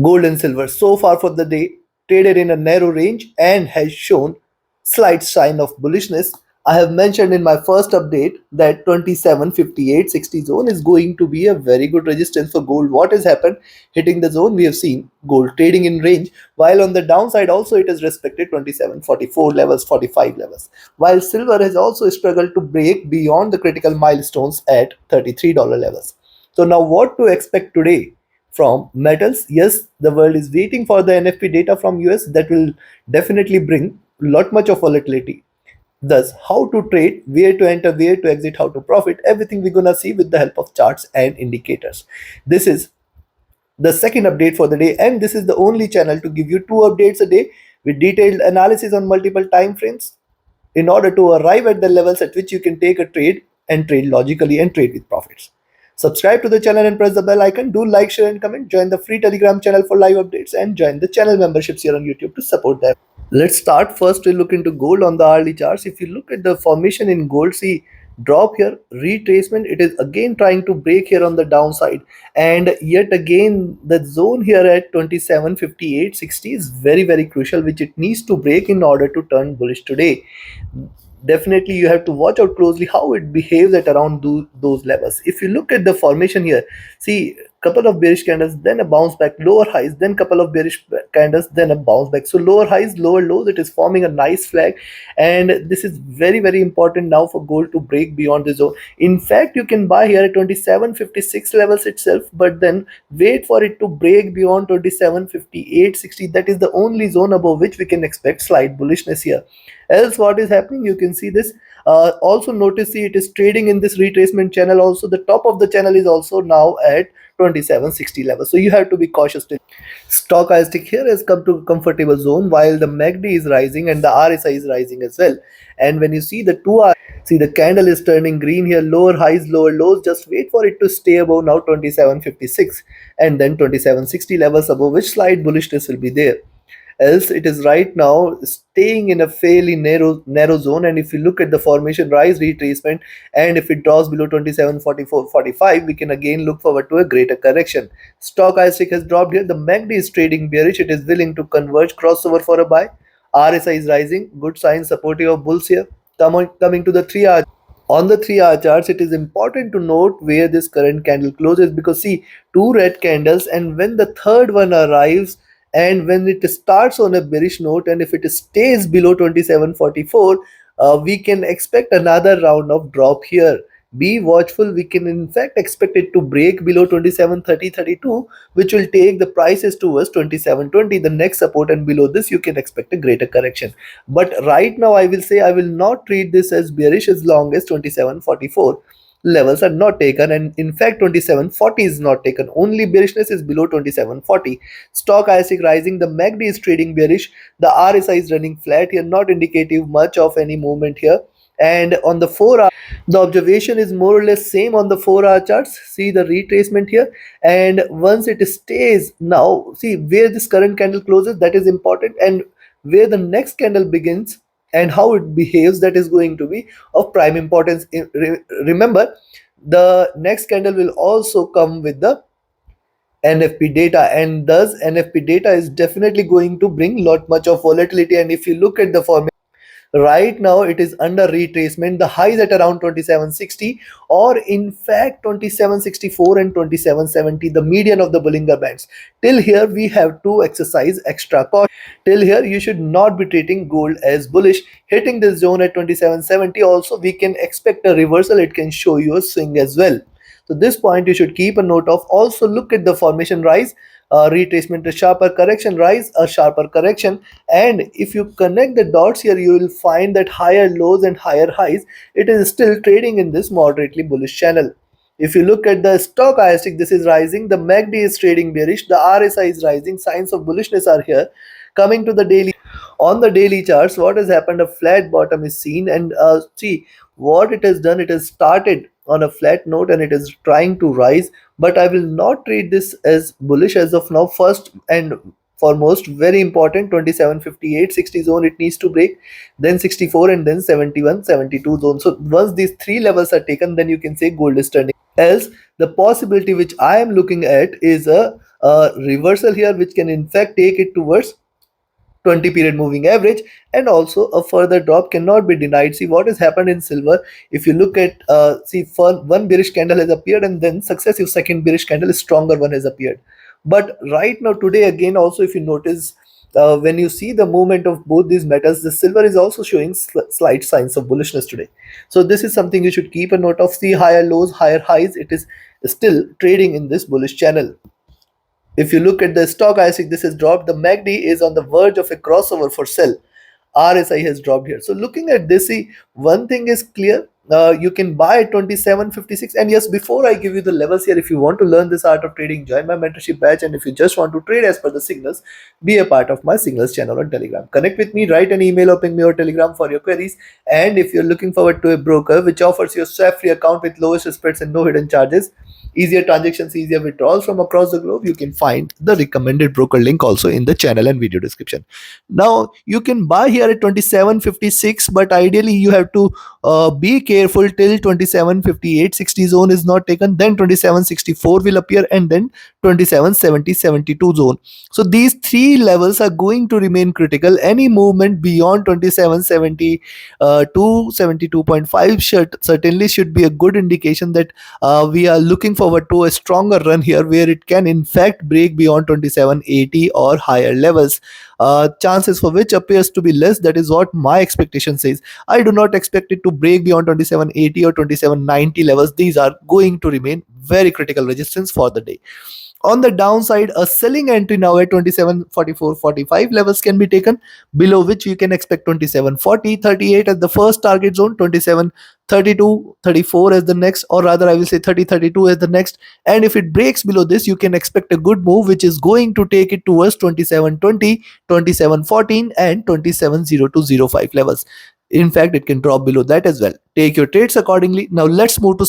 Gold and silver so far for the day traded in a narrow range and has shown slight sign of bullishness. I have mentioned in my first update that 27.58.60 zone is going to be a very good resistance for gold. What has happened? Hitting the zone, we have seen gold trading in range, while on the downside also it has respected 27.44 levels, 45 levels. While silver has also struggled to break beyond the critical milestones at $33 levels. So now what to expect today? From metals, yes, the world is waiting for the NFP data from US that will definitely bring lot much of volatility. Thus, how to trade, where to enter, where to exit, how to profit, everything we're gonna see with the help of charts and indicators. This is the second update for the day, and this is the only channel to give you two updates a day with detailed analysis on multiple time frames in order to arrive at the levels at which you can take a trade and trade logically and trade with profits. Subscribe to the channel and press the bell icon. Do like, share, and comment. Join the free Telegram channel for live updates and join the channel memberships here on YouTube to support them. Let's start first to look into gold on the hourly charts. If you look at the formation in gold, see drop here, retracement, it is again trying to break here on the downside, and yet again the zone here at 27.58.60 is very crucial, which it needs to break in order to turn bullish today. Definitely you have to watch out closely how it behaves at around those levels. If you look at the formation here, see couple of bearish candles, then a bounce back, lower highs, then couple of bearish candles, then a bounce back. So lower highs, lower lows, it is forming a nice flag, and this is very important now for gold to break beyond the zone. In fact, you can buy here at 27.56 levels itself, but then wait for it to break beyond 27.58.60. That is the only zone above which we can expect slight bullishness here. Else what is happening, you can see this. Also notice, see, it is trading in this retracement channel. Also the top of the channel is also now at 27.60 level, so you have to be cautious. Stochastic here has come to a comfortable zone while the MACD is rising and the RSI is rising as well. And when you see the 2 hour, see the candle is turning green here, lower highs, lower lows. Just wait for it to stay above now 27.56 and then 27.60 levels, above which slight bullishness will be there. Else it is right now staying in a fairly narrow zone. And if you look at the formation rise retracement, and if it draws below 27.44.45, we can again look forward to a greater correction. Stochastic has dropped here, the MACD is trading bearish, it is willing to converge, crossover for a buy. RSI is rising, good sign, supportive of bulls here. Coming to the 3 hour. On the 3 hour charts, it is important to note where this current candle closes, because see, two red candles, and when the third one arrives and when it starts on a bearish note, and if it stays below 27.44, we can expect another round of drop here. Be watchful, we can in fact expect it to break below 27.30.32, which will take the prices towards 27.20, the next support, and below this you can expect a greater correction. But right now I will say I will not treat this as bearish as long as 27.44 levels are not taken, and in fact 27.40 is not taken. Only bearishness is below 27.40. Stochastic rising, the MACD is trading bearish, the RSI is running flat here, not indicative much of any movement here. And on the 4 hour, the observation is more or less same on the 4 hour charts. See the retracement here, and once it stays, now see where this current candle closes, that is important, and where the next candle begins and how it behaves, that is going to be of prime importance. Remember, the next candle will also come with the NFP data, and thus NFP data is definitely going to bring lot much of volatility. And if you look at the formation right now, it is under retracement, the highs at around 27.60, or in fact 27.64 and 27.70, the median of the Bollinger Bands. Till here we have to exercise extra caution. Till here you should not be treating gold as bullish. Hitting this zone at 27.70 also, we can expect a reversal, it can show you a swing as well. So this point you should keep a note of. Also look at the formation rise, retracement, a sharper correction, rise, a sharper correction. And if you connect the dots here, you will find that higher lows and higher highs, it is still trading in this moderately bullish channel. If you look at the stochastic, this is rising, the MACD is trading bearish, the RSI is rising, signs of bullishness are here. Coming to the daily, on the daily charts, what has happened, a flat bottom is seen, and see what it has done, it has started on a flat note and it is trying to rise, but I will not treat this as bullish as of now. First and foremost, very important, 27.58.60 zone it needs to break, then 64, and then 71.72 zone. So once these three levels are taken, then you can say gold is turning. Else the possibility which I am looking at is a a reversal here which can in fact take it towards 20 period moving average, and also a further drop cannot be denied. See what has happened in silver. If you look at see, one bearish candle has appeared and then successive second bearish candle, stronger one has appeared. But right now today again also, if you notice, when you see the movement of both these metals, the silver is also showing slight signs of bullishness today. So this is something you should keep a note of. See higher lows, higher highs, it is still trading in this bullish channel. If you look at the stock IC, this has dropped. The MACD is on the verge of a crossover for sell. RSI has dropped here. So looking at this, see, one thing is clear. You can buy at 27.56. And yes, before I give you the levels here, if you want to learn this art of trading, join my mentorship batch. And if you just want to trade as per the signals, be a part of my signals channel on Telegram. Connect with me, write an email or ping me or Telegram for your queries. And if you're looking forward to a broker which offers you a swap-free account with lowest spreads and no hidden charges, easier transactions, easier withdrawals from across the globe, you can find the recommended broker link also in the channel and video description. Now you can buy here at 27.56, but ideally you have to be careful till 27.58.60 zone is not taken. Then 27.64 will appear, and then 27.70.72 zone. So these three levels are going to remain critical. Any movement beyond 27.70 to 72.5 certainly should be a good indication that we are looking forward to a stronger run here, where it can in fact break beyond 27.80 or higher levels. Chances for which appears to be less. That is what my expectation says. I do not expect it to break beyond 27.80 or 27.90 levels. These are going to remain very critical resistance for the day. On the downside, a selling entry now at 27.44.45 levels can be taken, below which you can expect 27.40.38 as the first target zone, 27.32.34 as the next, or rather I will say 30.32 as the next. And if it breaks below this, you can expect a good move which is going to take it towards 27.20, 27.14 and 27.0205 levels. In fact, it can drop below that as well. Take your trades accordingly. Now let's move to.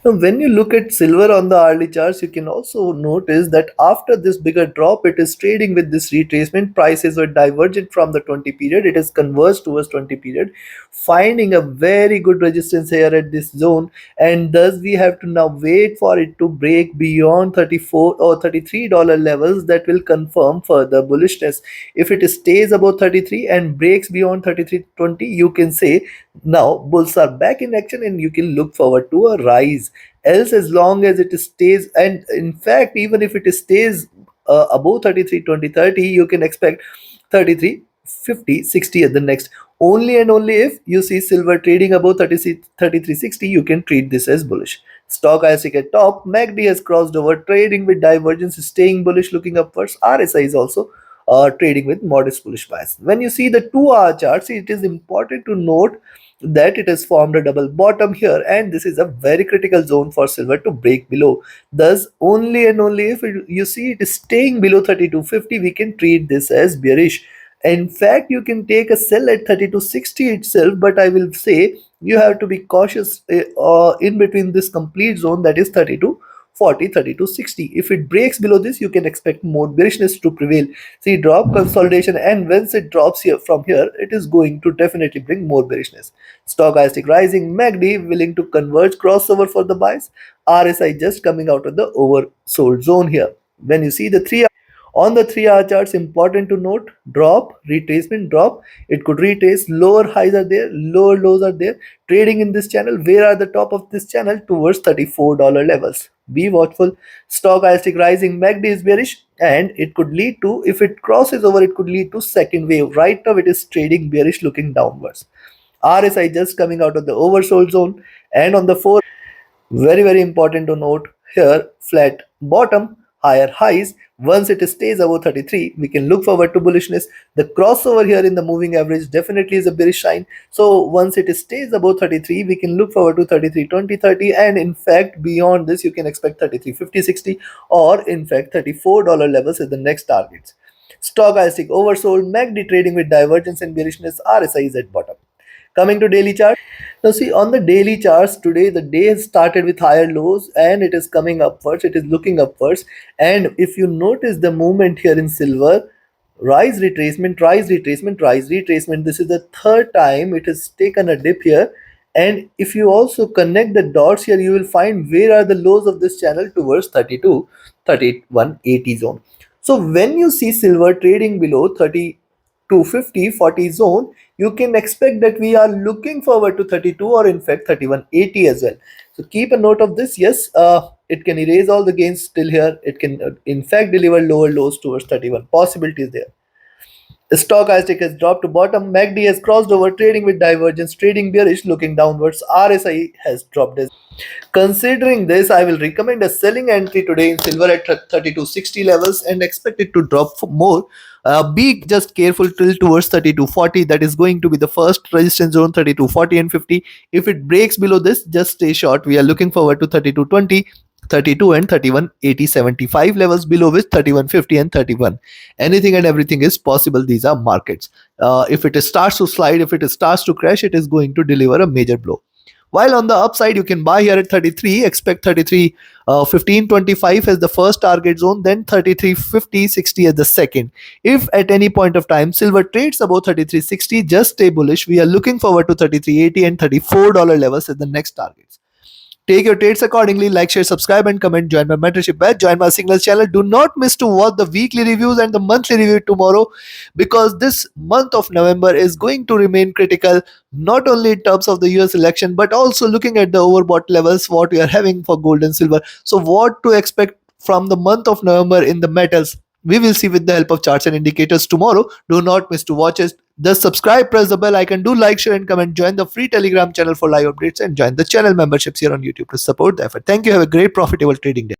Now, when you look at silver on the hourly charts, you can also notice that after this bigger drop, it is trading with this retracement. Prices were divergent from the 20 period. It has converged towards 20 period, finding a very good resistance here at this zone. And thus, we have to now wait for it to break beyond 34 or $33 levels. That will confirm further bullishness. If it stays above 33 and breaks beyond 33.20, you can say now bulls are back in action and you can look forward to a rise. Else, as long as it stays, and in fact even if it stays above 33.20.30, you can expect 33.50.60 at the next. Only and only if you see silver trading above 33.60, you can treat this as bullish. Stock IC at top, MACD has crossed over, trading with divergence, staying bullish, looking upwards. RSI is also trading with modest bullish bias. When you see the 2-hour chart, see, it is important to note that it has formed a double bottom here, and this is a very critical zone for silver to break below. Thus, only and only if you see it is staying below 32.50, we can treat this as bearish. In fact, you can take a sell at 32.60 itself, but I will say you have to be cautious in between this complete zone, that is 32.40, 32.60. If it breaks below this, you can expect more bearishness to prevail. See, drop consolidation, and once it drops here from here, it is going to definitely bring more bearishness. Stochastic rising, MACD willing to converge, crossover for the buys. RSI just coming out of the oversold zone here. When you see the 3 on the 3-hour charts, important to note, drop, retracement, drop. It could retrace, lower highs are there, lower lows are there. Trading in this channel, where are the top of this channel? Towards $34 levels. Be watchful. Stochastic rising, MACD is bearish, and it could lead to, if it crosses over, it could lead to second wave. Right now it is trading bearish, looking downwards. RSI just coming out of the oversold zone, and on the 4, very important to note here, flat bottom, higher highs. Once it stays above 33, we can look forward to bullishness. The crossover here in the moving average definitely is a bearish sign. So once it stays above 33, we can look forward to 33.20.30, and in fact beyond this you can expect 33.50.60, or in fact $34 levels is the next targets. Stochastic oversold, MACD trading with divergence and bearishness, RSI is at bottom. Coming to daily chart. Now see, on the daily charts today, the day has started with higher lows and it is coming upwards. It is looking upwards. And if you notice the movement here in silver, rise retracement, rise retracement, rise retracement. This is the third time it has taken a dip here, And if you also connect the dots here, you will find where are the lows of this channel towards 32, 3180 zone. So when you see silver trading below 3250, 40 zone, you can expect that we are looking forward to 32 or in fact 3180 as well. So keep a note of this. Yes, it can erase all the gains still here. It can in fact deliver lower lows towards 31. Possibilities there. Stochastic has dropped to bottom. MACD has crossed over, trading with divergence, trading bearish, looking downwards. RSI has dropped as. Considering this, I will recommend a selling entry today in silver at 3260 levels and expect it to drop more. Be just careful till towards 3240. That is going to be the first resistance zone, 3240 and 50. If it breaks below this, just stay short. We are looking forward to 3220. 32 and 31 80 75 levels, below which 3150 and 31. Anything and everything is possible. These are markets. If it starts to slide, if it starts to crash, it is going to deliver a major blow. While on the upside, you can buy here at 33, expect 33, 15, 25 as the first target zone, then 33, 50, 60 as the second. If at any point of time silver trades above 33.60, just stay bullish. We are looking forward to 33.80 and $34 levels as the next targets. Take your trades accordingly. Like, share, subscribe, and comment. Join my mentorship batch. Join my signals channel. Do not miss to watch the weekly reviews and the monthly review tomorrow, because this month of November is going to remain critical, not only in terms of the US election, but also looking at the overbought levels, what we are having for gold and silver. So, what to expect from the month of November in the metals? We will see with the help of charts and indicators tomorrow. Do not miss to watch it. Just subscribe, press the bell icon, do like, share, and comment. Join the free Telegram channel for live updates and join the channel memberships here on YouTube to support the effort. Thank you. Have a great profitable trading day.